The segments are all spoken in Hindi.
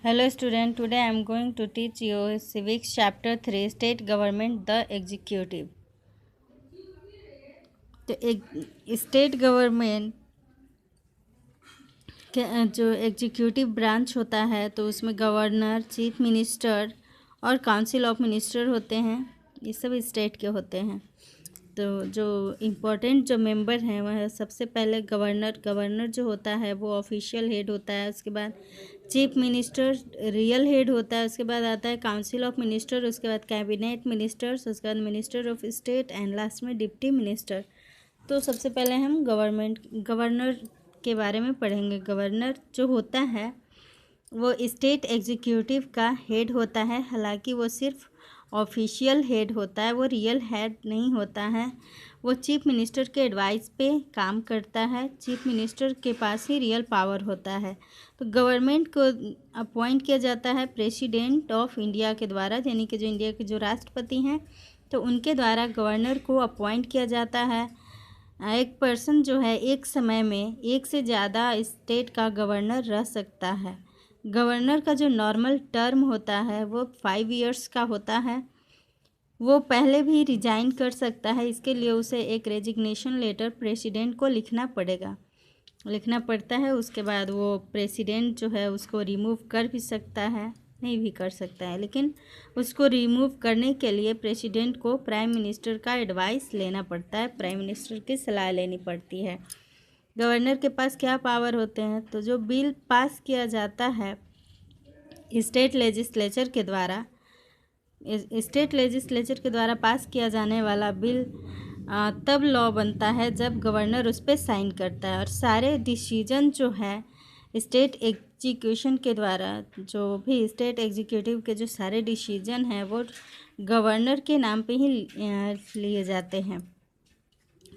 Hello student, today I am going to teach you Civics Chapter 3 State Government the Executive. तो स्टेट गवर्नमेंट के जो एग्जीक्यूटिव ब्रांच होता है तो उसमें गवर्नर, चीफ मिनिस्टर और काउंसिल ऑफ मिनिस्टर होते हैं। ये सब स्टेट के होते हैं। तो जो इम्पोर्टेंट जो मेंबर हैं वह सबसे पहले गवर्नर जो होता है वो ऑफिशियल हेड होता है। उसके बाद चीफ मिनिस्टर रियल हेड होता है। उसके बाद आता है काउंसिल ऑफ मिनिस्टर, उसके बाद कैबिनेट मिनिस्टर्स, उसके बाद minister of state and last में डिप्टी मिनिस्टर। तो सबसे पहले हम गवर्नर के बारे में पढ़ेंगे। गवर्नर जो होता है वो स्टेट एग्जीक्यूटिव का हेड होता है। हालांकि वो सिर्फ ऑफिशियल हेड होता है, वो रियल हेड नहीं होता है। वो चीफ मिनिस्टर के एडवाइस पे काम करता है। चीफ मिनिस्टर के पास ही रियल पावर होता है। तो गवर्नमेंट को अपॉइंट किया जाता है प्रेसिडेंट ऑफ इंडिया के द्वारा, यानी कि जो इंडिया के जो राष्ट्रपति हैं तो उनके द्वारा गवर्नर को अपॉइंट किया जाता है। एक पर्सन जो है एक समय में एक से ज़्यादा स्टेट का गवर्नर रह सकता है। गवर्नर का जो नॉर्मल टर्म होता है वो 5 इयर्स का होता है। वो पहले भी रिजाइन कर सकता है। इसके लिए उसे एक रेजिग्नेशन लेटर प्रेसिडेंट को लिखना पड़ता है। उसके बाद वो प्रेसिडेंट जो है उसको रिमूव कर भी सकता है, नहीं भी कर सकता है, लेकिन उसको रिमूव करने के लिए प्रेसिडेंट को प्राइम मिनिस्टर का एडवाइस लेना पड़ता है, प्राइम मिनिस्टर की सलाह लेनी पड़ती है। गवर्नर के पास क्या पावर होते हैं? तो जो बिल पास किया जाता है स्टेट लेजिस्लेचर के द्वारा पास किया जाने वाला बिल तब लॉ बनता है जब गवर्नर उस पर साइन करता है। और सारे डिसीजन जो है स्टेट एग्जीक्यूशन के द्वारा, जो भी स्टेट एग्जीक्यूटिव के जो सारे डिसीजन हैं वो गवर्नर के नाम पे ही लिए जाते हैं।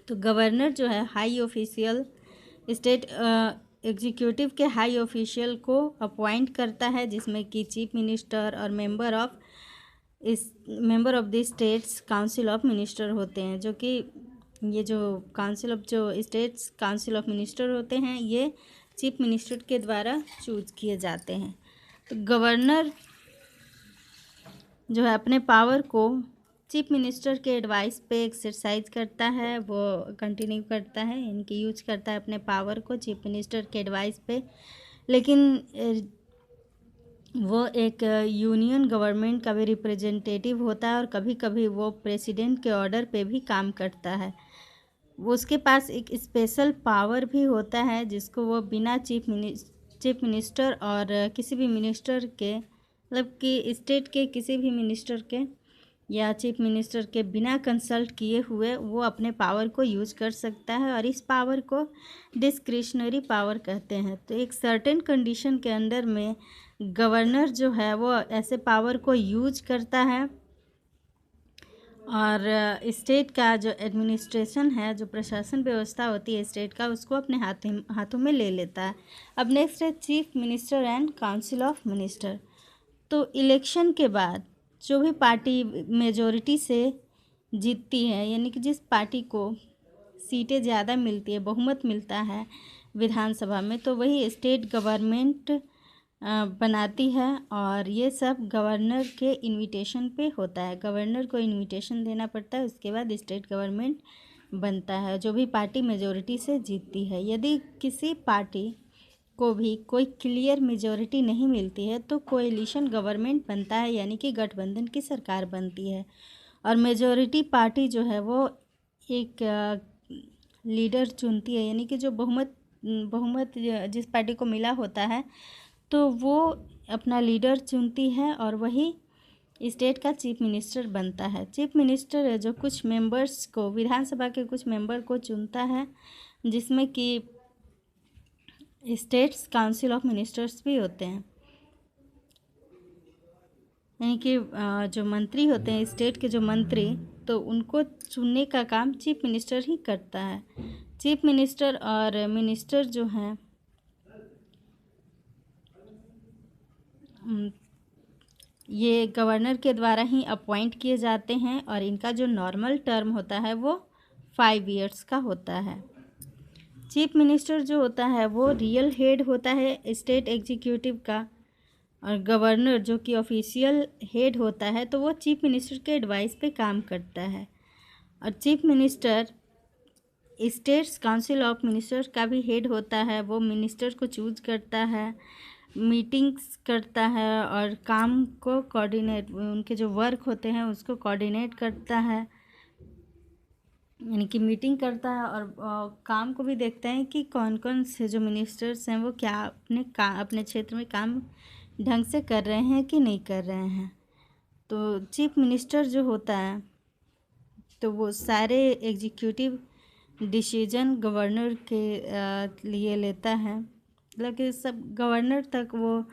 तो गवर्नर जो है हाई ऑफिशियल स्टेट एग्जीक्यूटिव के हाई ऑफिशियल को अपॉइंट करता है, जिसमें कि चीफ मिनिस्टर और member of the states council of minister होते हैं। जो कि ये जो स्टेट्स काउंसिल ऑफ मिनिस्टर होते हैं ये चीफ मिनिस्टर के द्वारा चूज किए जाते हैं। तो गवर्नर जो है अपने पावर को चीफ मिनिस्टर के एडवाइस पे एक्सरसाइज करता है, वो कंटिन्यू करता है, यानी कि यूज करता है अपने पावर को चीफ मिनिस्टर के एडवाइस पे। लेकिन वो एक यूनियन गवर्नमेंट का भी रिप्रेजेंटेटिव होता है और कभी कभी वो प्रेसिडेंट के ऑर्डर पे भी काम करता है। वो उसके पास एक स्पेशल पावर भी होता है जिसको वो बिना चीफ मिनिस्टर और किसी भी मिनिस्टर के, मतलब कि स्टेट के किसी भी मिनिस्टर के या चीफ मिनिस्टर के बिना कंसल्ट किए हुए वो अपने पावर को यूज कर सकता है। और इस पावर को डिस्क्रिशनरी पावर कहते हैं। तो एक सर्टेन कंडीशन के अंदर में गवर्नर जो है वो ऐसे पावर को यूज करता है और स्टेट का जो एडमिनिस्ट्रेशन है, जो प्रशासन व्यवस्था होती है स्टेट का, उसको अपने हाथों में ले लेता है। अब नेक्स्ट है chief minister and council of minister. तो इलेक्शन के बाद जो भी पार्टी मेजॉरिटी से जीतती है, यानी कि जिस पार्टी को सीटें ज़्यादा मिलती है, बहुमत मिलता है विधानसभा में, तो वही स्टेट गवर्नमेंट बनाती है। और ये सब गवर्नर के इनविटेशन पे होता है। गवर्नर को इनविटेशन देना पड़ता है, उसके बाद स्टेट गवर्नमेंट बनता है जो भी पार्टी मेजॉरिटी से जीतती है। यदि किसी पार्टी को भी कोई क्लियर मेजॉरिटी नहीं मिलती है तो कोएलिशन गवर्नमेंट बनता है, यानी कि गठबंधन की सरकार बनती है। और मेजॉरिटी पार्टी जो है वो एक लीडर चुनती है, यानी कि जो बहुमत जिस पार्टी को मिला होता है तो वो अपना लीडर चुनती है और वही स्टेट का चीफ मिनिस्टर बनता है। चीफ मिनिस्टर है जो कुछ मेंबर्स को, विधानसभा के कुछ मेंबर को चुनता है, जिसमें कि स्टेट्स काउंसिल ऑफ मिनिस्टर्स भी होते हैं, यानी कि जो मंत्री होते हैं स्टेट के जो मंत्री, तो उनको चुनने का काम चीफ मिनिस्टर ही करता है। चीफ मिनिस्टर और मिनिस्टर जो हैं ये गवर्नर के द्वारा ही अपॉइंट किए जाते हैं और इनका जो नॉर्मल टर्म होता है वो 5 इयर्स का होता है। चीफ मिनिस्टर जो होता है वो रियल हेड होता है स्टेट एग्जीक्यूटिव का, और गवर्नर जो कि ऑफिशियल हेड होता है तो वो चीफ मिनिस्टर के एडवाइस पे काम करता है। और chief minister states council of minister का भी हेड होता है। वो मिनिस्टर को चूज करता है, मीटिंग्स करता है और काम को कोऑर्डिनेट, उनके जो वर्क होते हैं उसको कोऑर्डिनेट करता है, यानी कि मीटिंग करता है। और काम को भी देखता है कि कौन कौन से जो मिनिस्टर्स हैं वो क्या अपने क्षेत्र में काम ढंग से कर रहे हैं कि नहीं कर रहे हैं। तो चीफ मिनिस्टर जो होता है तो वो सारे एग्जीक्यूटिव डिसीजन गवर्नर के लिए लेता है, मतलब कि सब गवर्नर तक वो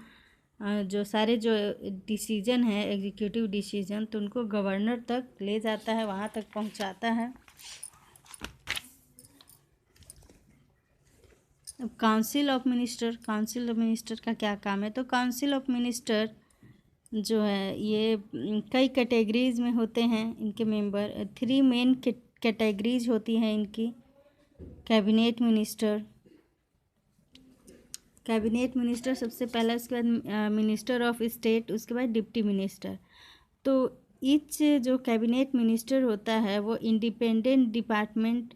जो सारे जो डिसीजन है एग्जीक्यूटिव डिसीजन तो उनको गवर्नर तक ले जाता है, वहाँ तक पहुँचाता है। अब काउंसिल ऑफ मिनिस्टर का क्या काम है? तो काउंसिल ऑफ मिनिस्टर जो है ये कई कैटेगरीज में होते हैं। इनके मेंबर 3 मेन कैटेगरीज होती हैं इनकी। कैबिनेट मिनिस्टर सबसे पहला, उसके बाद मिनिस्टर ऑफ स्टेट, उसके बाद डिप्टी मिनिस्टर। तो ईच जो कैबिनेट मिनिस्टर होता है वो इंडिपेंडेंट डिपार्टमेंट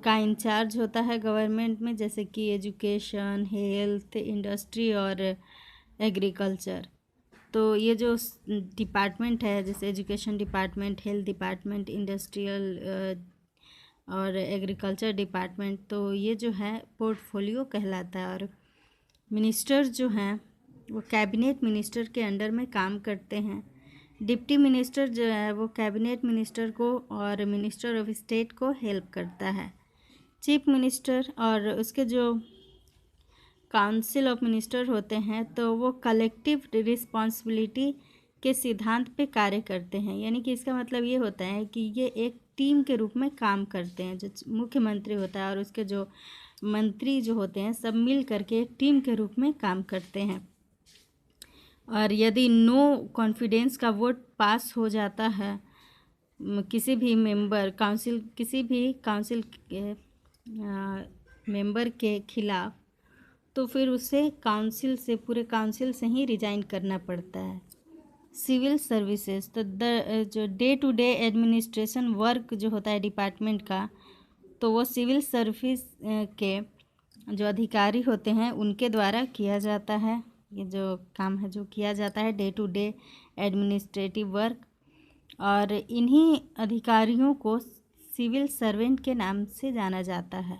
का इंचार्ज होता है गवर्नमेंट में, जैसे कि एजुकेशन, हेल्थ, इंडस्ट्री और एग्रीकल्चर। तो ये जो डिपार्टमेंट है जैसे education department, health department, industrial और एग्रीकल्चर डिपार्टमेंट, तो ये जो है पोर्टफोलियो कहलाता है। और मिनिस्टर जो हैं वो कैबिनेट मिनिस्टर के अंडर में काम करते हैं। डिप्टी मिनिस्टर जो है वो कैबिनेट मिनिस्टर को और मिनिस्टर ऑफ स्टेट को हेल्प करता है। चीफ मिनिस्टर और उसके जो काउंसिल ऑफ मिनिस्टर होते हैं तो वो कलेक्टिव रिस्पॉन्सिबिलिटी के सिद्धांत पे कार्य करते हैं, यानी कि इसका मतलब ये होता है कि ये एक टीम के रूप में काम करते हैं। जो मुख्यमंत्री होता है और उसके जो मंत्री जो होते हैं सब मिल करके एक टीम के रूप में काम करते हैं। और यदि नो कॉन्फिडेंस का वोट पास हो जाता है किसी भी काउंसिल के मेंबर के खिलाफ, तो फिर उसे पूरे काउंसिल से ही रिजाइन करना पड़ता है। सिविल सर्विसेज, तो जो day to day administration work जो होता है डिपार्टमेंट का, तो वो सिविल सर्विस के जो अधिकारी होते हैं उनके द्वारा किया जाता है। ये जो काम है जो किया जाता है day to day administrative work, और इन्हीं अधिकारियों को सिविल सर्वेंट के नाम से जाना जाता है।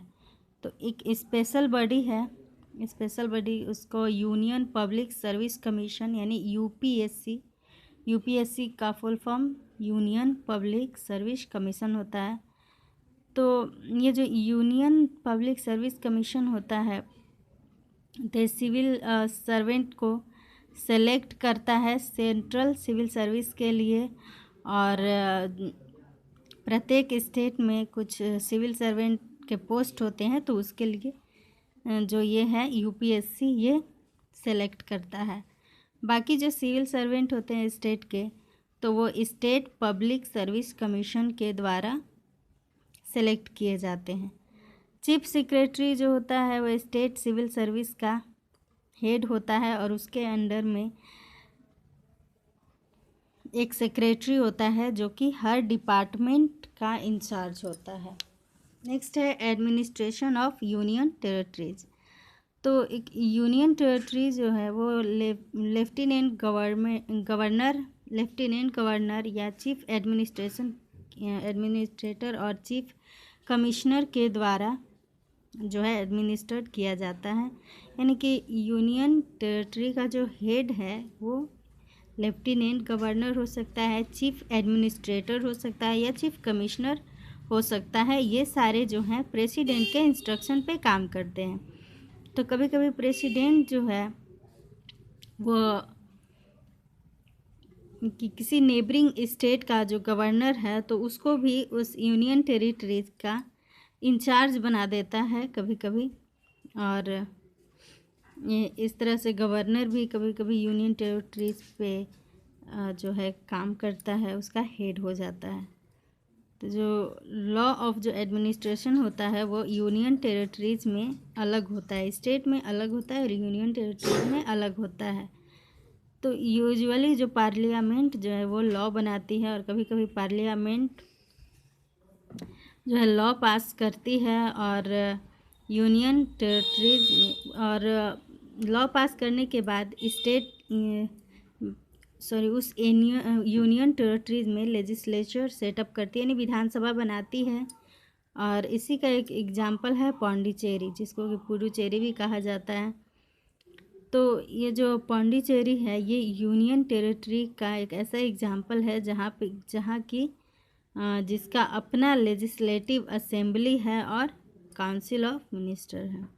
तो एक स्पेशल बॉडी उसको यूनियन पब्लिक सर्विस कमीशन यानी यूपीएससी का full form union public service commission होता है। तो ये जो यूनियन पब्लिक सर्विस कमीशन होता है तो सिविल सर्वेंट को सेलेक्ट करता है सेंट्रल सिविल सर्विस के लिए। और प्रत्येक स्टेट में कुछ सिविल सर्वेंट के पोस्ट होते हैं तो उसके लिए जो ये है यूपीएससी ये सेलेक्ट करता है। बाकी जो सिविल सर्वेंट होते हैं स्टेट के तो वो स्टेट पब्लिक सर्विस कमीशन के द्वारा सेलेक्ट किए जाते हैं। चीफ सेक्रेटरी जो होता है वो स्टेट सिविल सर्विस का हेड होता है और उसके अंडर में एक सेक्रेटरी होता है जो कि हर डिपार्टमेंट का इंचार्ज होता है। नेक्स्ट है एडमिनिस्ट्रेशन ऑफ यूनियन टेरिटरीज। तो एक यूनियन टेरिटरी जो है वो लेफ्टिनेंट गवर्नर या चीफ एडमिनिस्ट्रेटर और चीफ कमिश्नर के द्वारा जो है एडमिनिस्ट्रेट किया जाता है। यानी कि यूनियन टेरिटरी का जो हेड है वो लेफ्टिनेंट गवर्नर हो सकता है, चीफ एडमिनिस्ट्रेटर हो सकता है या चीफ कमिश्नर हो सकता है। ये सारे जो हैं प्रेसिडेंट के इंस्ट्रक्शन पे काम करते हैं। तो कभी कभी प्रेसिडेंट जो है वो किसी नेबरिंग स्टेट का जो गवर्नर है तो उसको भी उस यूनियन टेरिटरीज का इंचार्ज बना देता है कभी कभी। और इस तरह से गवर्नर भी कभी कभी यूनियन टेरिटरीज पे जो है काम करता है, उसका हेड हो जाता है। तो जो लॉ ऑफ जो एडमिनिस्ट्रेशन होता है वो यूनियन टेरिटरीज में अलग होता है, स्टेट में अलग होता है और यूनियन टेरिटरीज में अलग होता है। तो यूजुअली जो पार्लियामेंट जो है वो लॉ बनाती है, और कभी कभी पार्लियामेंट जो है लॉ पास करती है, और यूनियन टेरिटरीज में, और लॉ पास करने के बाद स्टेट उस यूनियन टेरिटरीज में लेजिस्लेचर सेटअप करती है, यानी विधानसभा बनाती है। और इसी का एक एग्जाम्पल है पौंडीचेरी, जिसको कि पुडुचेरी भी कहा जाता है। तो ये जो पौंडीचेरी है ये यूनियन टेरिटरी का एक ऐसा एग्जाम्पल है जहाँ की जिसका अपना लेजिस्लेटिव असेंबली है और काउंसिल ऑफ मिनिस्टर है।